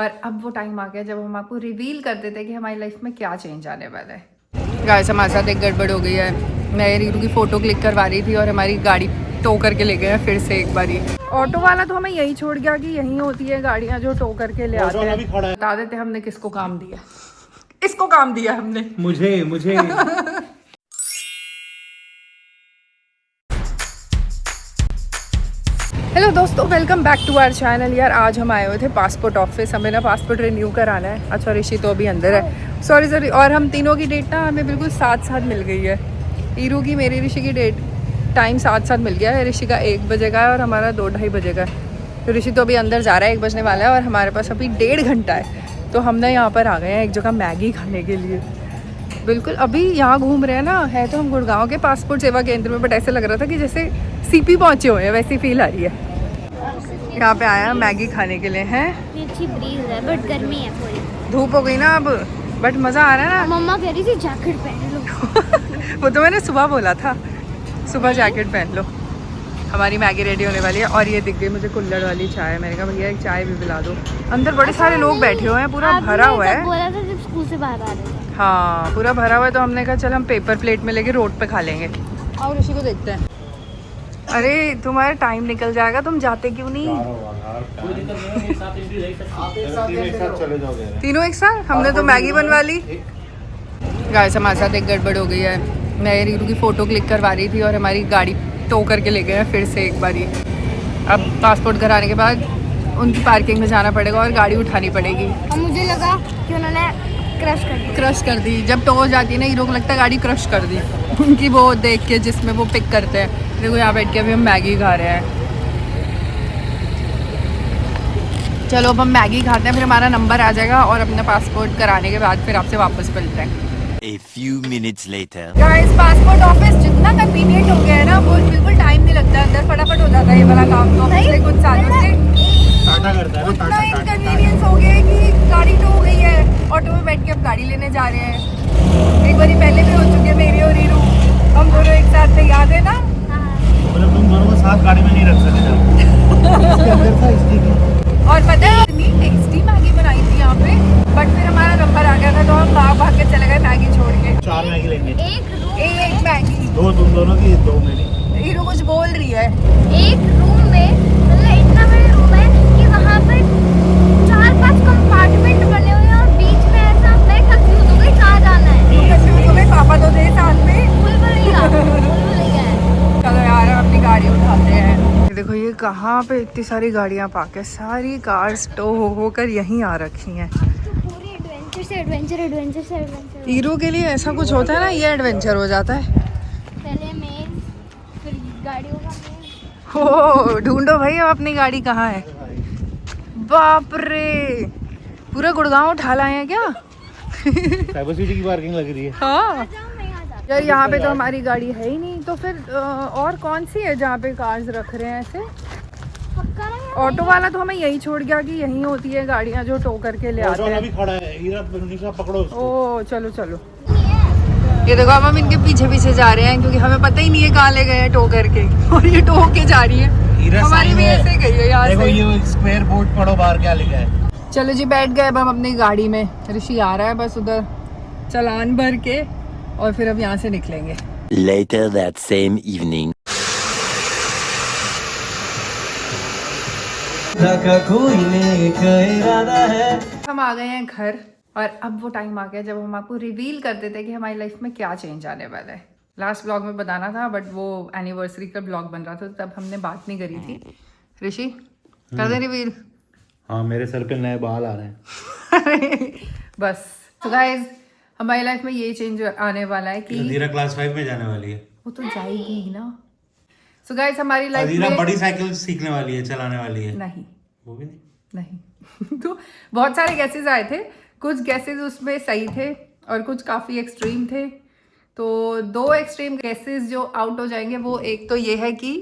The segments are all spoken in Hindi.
और अब वो टाइम आ गया जब हम आपको रिवील कर देते हैं कि हमारी लाइफ में क्या चेंज आने वाला है। गाइस हमारे साथ एक गड़बड़ हो गई है। मैं रीरू की फ़ोटो क्लिक करवा रही थी और हमारी गाड़ी टो करके ले गए हैं फिर से एक बारी। ऑटो वाला तो हमें यही छोड़ गया कि यहीं होती है गाड़ियाँ जो टो करके ले आते हैं। बता देते हमने किसको काम दिया। इसको काम दिया हमने। मुझे हेलो दोस्तों, welcome back to our channel. यार आज हम आए हुए थे पासपोर्ट ऑफिस, हमें ना पासपोर्ट रिन्यू कराना है। अच्छा ऋषि तो अभी अंदर है, सॉरी। और हम तीनों की डेट ना हमें बिल्कुल साथ साथ मिल गई है। ईरू की, मेरी, ऋषि की डेट टाइम साथ साथ मिल गया है। ऋषि का 1 बजे का है और हमारा 2-2:30 बजे का है। तो ऋषि तो अभी अंदर जा रहा है, 1 बजने वाला है और हमारे पास अभी 1.5 घंटा है। तो हम ना यहाँ पर आ गए हैं एक जगह मैगी खाने के लिए। बिल्कुल अभी यहाँ घूम रहे हैं ना, है तो हम गुड़गांव के पासपोर्ट सेवा केंद्र में, बट ऐसे लग रहा था कि जैसे सीपी पहुँचे हुए हैं, वैसी फील आ रही है। यहाँ पे आया मैगी खाने के लिए हैं। अच्छी ब्रीज है बट गर्मी है थोड़ी। धूप हो गई ना अब, बट मज़ा आ रहा है ना। मम्मा कह रही थी जैकेट पहन लो। वो तो मैंने सुबह बोला था, सुबह जैकेट पहन लो। हमारी मैगी रेडी होने वाली है और ये दिख गई मुझे कुल्हड़ वाली चाय। मैंने कहा भैया एक चाय भी पिला दो। अंदर बड़े सारे लोग बैठे हुए हैं, पूरा भरा हुआ है। बोला था जब स्कूल से बाहर आ रहे थे। हाँ पूरा भरा हुआ है, तो हमने कहा चल हम पेपर प्लेट में लेके रोड पे खा लेंगे। और ऋषि को देखते हैं। अरे तुम्हारा टाइम निकल जाएगा, तुम जाते क्यों नहीं? तीनों एक साथ? हमने तो मैगी बनवा ली। गाइस हमारे साथ एक गड़बड़ हो गई है। मैं रीरू की फ़ोटो क्लिक करवा रही थी और हमारी गाड़ी टो करके ले गए हैं फिर से एक बारी। अब पासपोर्ट कराने के बाद उनकी पार्किंग में जाना पड़ेगा और गाड़ी उठानी पड़ेगी। और मुझे लगा कि उन्होंने क्रश कर दी। जब टो हो जाती है ना हीरो को लगता है गाड़ी क्रश कर दी उनकी वो देख के, जिसमें वो पिक करते हैं। देखो यहाँ बैठ के अभी हम मैगी खा रहे हैं। चलो अब हम मैगी खाते हैं, फिर हमारा नंबर आ जाएगा और अपना पासपोर्ट कराने के बाद फिर आपसे वापस मिलते हैं। A few minutes later. Guys passport office जितना कन्वीनियंट हो गया है ना, वो बिल्कुल टाइम नहीं लगता, अंदर फटाफट हो जाता है ये वाला काम। तो पिछले कुछ सालों से उतना इनकन्वीनियंस हो गया है कि गाड़ी टो हो गई है, ऑटो में बैठ के अब गाड़ी लेने जा रहे हैं। एक बारी पहले भी हो चुके हैं, मेरी और रीरू, हम दोनों एक साथ थे, याद है ना? मतलब तुम दोनों को साथ गाड़ी में नहीं रख सकते। और पता है इतनी टेस्टी मैगी बनाई थी यहाँ पे, बट फिर हमारा नंबर आ गया था तो हम भाग के चले गए मैगी छोड़ के। 4 मैगी लेंगे। एक मैगी, 2 तुम दोनों की, 2 मेरी। हीरो कुछ बोल रही है। एक रूम में मतलब इतना बड़ा रूम है कि वहाँ पर 4-5 कंपार्टमेंट बने हुए हैं और बीच में ऐसा मैं कंफ्यूज हो गई कहाँ जाना है। कंफ्यूज हो गए, पापा तो थे साथ में। भूल गया है। चलो यार अपनी गाड़ी उठाते हैं। देखो ये कहाँ पे इतनी सारी गाड़ियाँ पार्क है, सारी कार्स टो होकर यहीं आ रखी हैं। पूरी एडवेंचर से एडवेंचर। हीरो के लिए ऐसा कुछ होता है ना, ये एडवेंचर हो जाता है। पहले मेज, फिर गाड़ियों का मेज। हो ढूंढो भाई अब अपनी गाड़ी कहाँ है। बाप रे, पूरा गुड़गांव उठा लाए हैं क्या? साइबर सिटी की पार्किंग लग रही है। हाँ यार यहाँ पे तो हमारी गाड़ी है ही नहीं, तो फिर और कौन सी है जहाँ पे कार्स रख रहे हैं ऐसे? ऑटो वाला तो हमें यही छोड़ गया कि यहीं होती है गाड़ियाँ जो टो करके ले आते हैं। अभी खड़ा है, हीरा निशा पकड़ो उसको। ओ चलो चलो। ये देखो अब हम इनके पीछे पीछे जा रहे हैं क्योंकि हमें पता ही नहीं है कहाँ ले गए हैं टो करके, और ये टो के जा रही है। हमारी भी ऐसे गई है यहाँ देखो से। ये स्क्वायर बोर्ड पढ़ो बाहर क्या लिखा है। चलो जी बैठ गए अब हम अपनी गाड़ी में। ऋषि आ रहा है बस उधर चालान भर के, और फिर अब यहाँ से निकलेंगे। Later that same evening. हम आ गए हैं घर और अब वो टाइम आ गया जब हम आपको रिवील कर देते हैं कि हमारी लाइफ में क्या चेंज आने वाला है। लास्ट ब्लॉग में बताना था बट वो एनिवर्सरी का ब्लॉग बन रहा था, तब हमने बात नहीं करी थी। ऋषि कर दे रिवील। हाँ मेरे सर पे नए बाल आ रहे हैं। बस तो गाइज हमारी लाइफ में ये चेंज आने वाला है कि अदीरा क्लास 5 में जाने वाली है। वो तो जाएगी ही ना। सो गाइज हमारी लाइफ अदीरा में बड़ी साइकिल सीखने वाली है, चलाने वाली है। नहीं, वो भी नहीं। तो बहुत सारे गैसेस आए थे, कुछ गैसेस उसमें सही थे और कुछ काफ़ी एक्सट्रीम थे। तो 2 एक्सट्रीम गैसेस जो आउट हो जाएंगे, वो एक तो ये है कि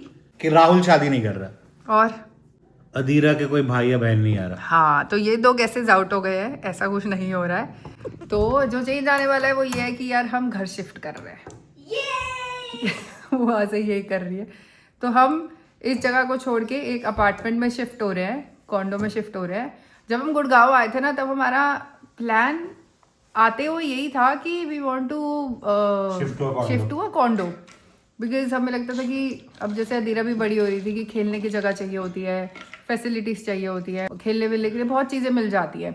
राहुल शादी नहीं कर रहा और अदीरा के कोई भाई या बहन नहीं आ रहा। हाँ, तो ये 2 गैसेस आउट हो गए हैं, ऐसा कुछ नहीं हो रहा है। तो जो चेंज आने वाला है वो ये है कि यार हम घर शिफ्ट कर रहे हैं। वहाँ से यही कर रही है। तो हम इस जगह को छोड़ के एक अपार्टमेंट में शिफ्ट हो रहे हैं, कॉन्डो में शिफ्ट हो रहे हैं। जब हम गुड़गांव आए थे ना तब हमारा प्लान आते हुए यही था कि we want to shift to a condo, because हमें लगता था कि अब जैसे अदीरा भी बड़ी हो रही थी कि खेलने की जगह चाहिए होती है, फैसिलिटीज़ चाहिए होती है, खेलने वेलने के लिए बहुत चीज़ें मिल जाती है।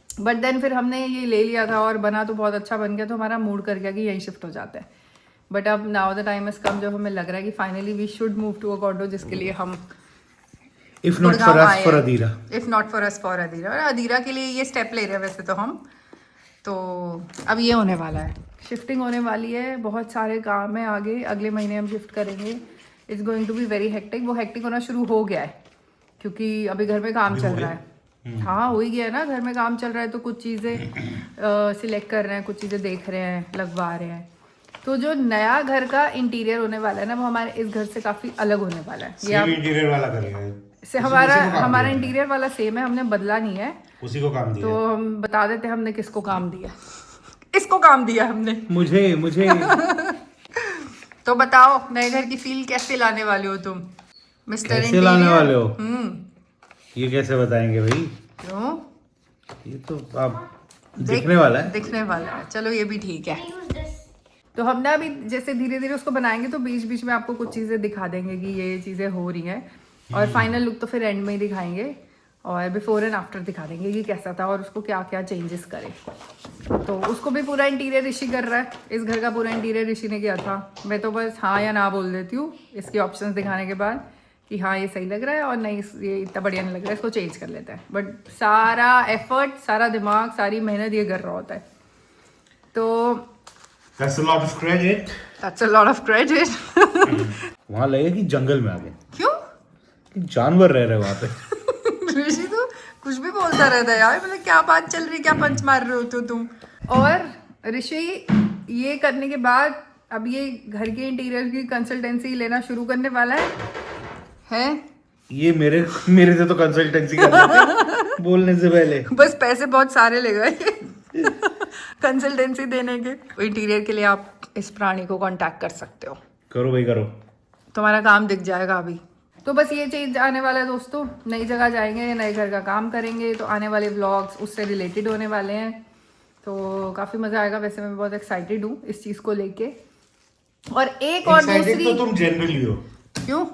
बट देन फिर हमने ये ले लिया था और बना तो बहुत अच्छा बन गया, तो हमारा मूड कर गया कि यहीं शिफ्ट हो जाता है। बट अब now the time is come, जब हमें लग रहा है कि finally we should move to a condo, जिसके लिए हम if not for us for Adira, if not for us for Adira. और अदीरा के लिए ये स्टेप ले रहे हैं वैसे तो हम, तो अब ये होने वाला है, शिफ्टिंग होने वाली है, बहुत सारे काम है आगे, अगले महीने हम शिफ्ट करेंगे। It's going to be very hectic. वो हेक्टिक होना शुरू हो गया है क्योंकि अभी घर में काम चल रहा है। हाँ हो ही गया है ना, घर में काम चल रहा है तो कुछ चीज़ें सिलेक्ट कर रहे हैं, कुछ चीज़ें देख रहे हैं, लगवा रहे हैं। तो जो नया घर का इंटीरियर होने वाला है ना, वो हमारे इस घर से काफ़ी अलग होने वाला है। ये आप इंटीरियर वाला करेगा से हमारा इंटीरियर वाला सेम है, हमने बदला नहीं है, उसी को काम दिया। तो हम बता देते हमने किसको काम दिया। इसको काम दिया हमने, मुझे तो बताओ नए घर की फील कैसे लाने वाले हो तुम मिस्टर कैसे लाने वाले हो? ये कैसे बताएंगे भाई? क्यों? ये तो आप दिखने वाला है। चलो ये भी ठीक है। तो हम ना अभी जैसे धीरे धीरे उसको बनाएंगे तो बीच बीच में आपको कुछ चीज़ें दिखा देंगे कि ये चीज़ें हो रही हैं, और फाइनल लुक तो फिर एंड में ही दिखाएंगे, और बिफोर एंड आफ्टर दिखा देंगे कि कैसा था और उसको क्या क्या चेंजेस करे। तो उसको भी पूरा इंटीरियर ऋषि कर रहा है, इस घर का पूरा इंटीरियर ऋषि ने किया था। मैं तो बस हाँ या ना बोल देती हूँ इसके ऑप्शंस दिखाने के बाद कि हाँ ये सही लग रहा है और नहीं ये इतना बढ़िया नहीं लग रहा है, इसको चेंज कर लेते हैं। बट सारा एफर्ट, सारा दिमाग, सारी मेहनत ये कर रहा होता है। तो That's a lot of credit. That's a lot of credit. वहाँ लगे कि जंगल में आ गए, क्यों? कि जानवर रह रहे वहाँ पे। ऋषि तो कुछ भी बोलता रहता है यार, मतलब क्या बात चल रही, क्या पंच मार रहे हो तो तुम। और ऋषि ये करने के बाद अब ये घर के इंटीरियर की कंसल्टेंसी लेना शुरू करने वाला है? ये मेरे से तो कंसल्टेंसी कर रहे थे बोलने से पहले। बस पैसे बहुत सारे ले गए कंसल्टेंसी देने के। इंटीरियर के लिए आप इस प्राणी को कांटेक्ट कर सकते हो। करो भाई करो, तुम्हारा काम दिख जाएगा अभी। तो बस ये चीज़ आने वाला है दोस्तों, नई जगह जाएंगे, नए घर का काम करेंगे, तो आने वाले व्लॉग्स उससे रिलेटेड होने वाले हैं, तो काफ़ी मज़ा आएगा। वैसे मैं बहुत एक्साइटेड हूँ इस चीज़ को लेके। और एक और दूसरी, तो तुम जनरली हो। क्यों?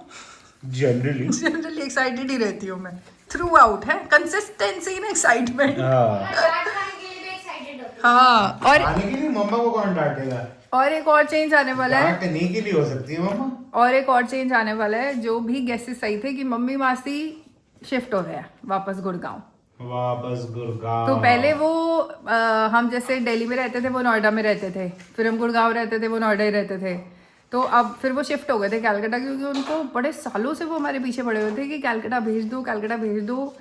जनरली एक्साइटेड ही रहती हूँ मैं, थ्रू आउट है कंसिस्टेंसी इन एक्साइटमेंट। हाँ, और आने के लिए मम्मा को कौन डांटेगा? और एक और चेंज आने वाला है, डांटने के लिए हो सकती है मम्मा। और एक और चेंज आने वाला है, जो भी गेसेस सही थे कि मम्मी मासी शिफ्ट हो रहे हैं वापस गुड़गांव। तो पहले वो हम जैसे दिल्ली में रहते थे, वो नोएडा में रहते थे, फिर हम गुड़गांव रहते थे, वो नोएडा ही रहते थे। तो अब फिर वो शिफ्ट हो गए थे कलकत्ता, क्योंकि उनको बड़े सालों से वो हमारे पीछे पड़े हुए थे कि कलकत्ता भेज दो,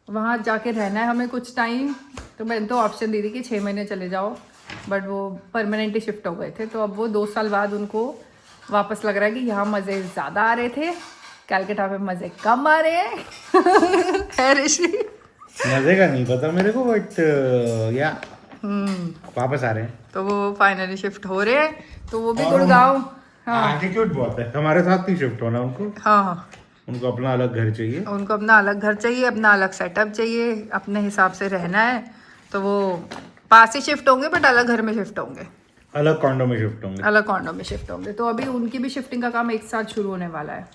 वहाँ जाके रहना है हमें कुछ टाइम। तो मैंने तो ऑप्शन दी थी कि 6 महीने चले जाओ, बट वो परमानेंटली शिफ्ट हो गए थे। तो अब वो 2 साल बाद उनको वापस लग रहा है कि यहाँ मज़े ज़्यादा आ रहे थे, कलकत्ता में मज़े कम आ रहे हैं। है ऋषि? मज़े का नहीं पता मेरे को, बट या वापस आ रहे हैं। तो वो फाइनली शिफ्ट हो रहे हैं, तो वो भी गुड़गांव। हाँ, एटीट्यूड बहुत है, हमारे साथ नहीं शिफ्ट होना उनको। हाँ, उनको अपना अलग घर चाहिए, उनको अपना अलग घर चाहिए, अपना अलग सेटअप चाहिए, अपने हिसाब से रहना है। तो वो पास ही शिफ्ट होंगे, बट अलग घर में शिफ्ट होंगे, अलग कॉन्डो में शिफ्ट होंगे, अलग कॉन्डो में शिफ्ट होंगे। तो अभी उनकी भी शिफ्टिंग का काम एक साथ शुरू होने वाला है।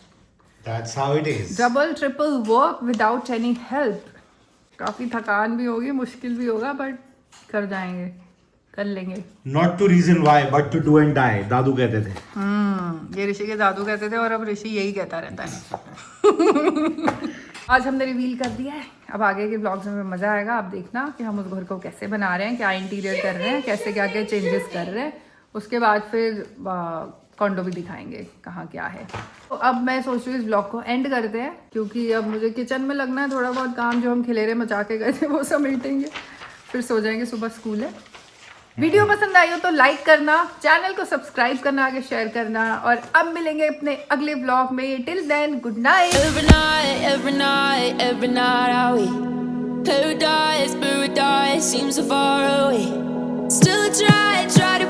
That's how it is. Double triple work without any help. काफ़ी थकान भी होगी, मुश्किल भी होगा, बट कर जाएंगे, कर लेंगे। Not to reason why, but to do and die, दादू कहते थे। ये ऋषि के दादू कहते थे, और अब ऋषि यही कहता रहता है। आज हमने रिवील कर दिया है, अब आगे के ब्लॉग्स में मज़ा आएगा। आप देखना कि हम उस घर को कैसे बना रहे हैं, क्या इंटीरियर कर रहे हैं, कैसे क्या क्या चेंजेस कर रहे हैं। उसके बाद फिर कॉन्डो भी दिखाएंगे कहाँ क्या है। तो अब मैं सोच रही हूँ इस ब्लॉग को एंड करते हैं, क्योंकि अब मुझे किचन में लगना है। थोड़ा बहुत काम जो हम खिलेरे मचा के गए थे वो समेटेंगे, फिर सो जाएंगे, सुबह स्कूल है। वीडियो पसंद आई हो तो लाइक करना, चैनल को सब्सक्राइब करना, आगे शेयर करना, और अब मिलेंगे अपने अगले ब्लॉग में। Till then good night. Every night are we paradise seems so far away. Still I try to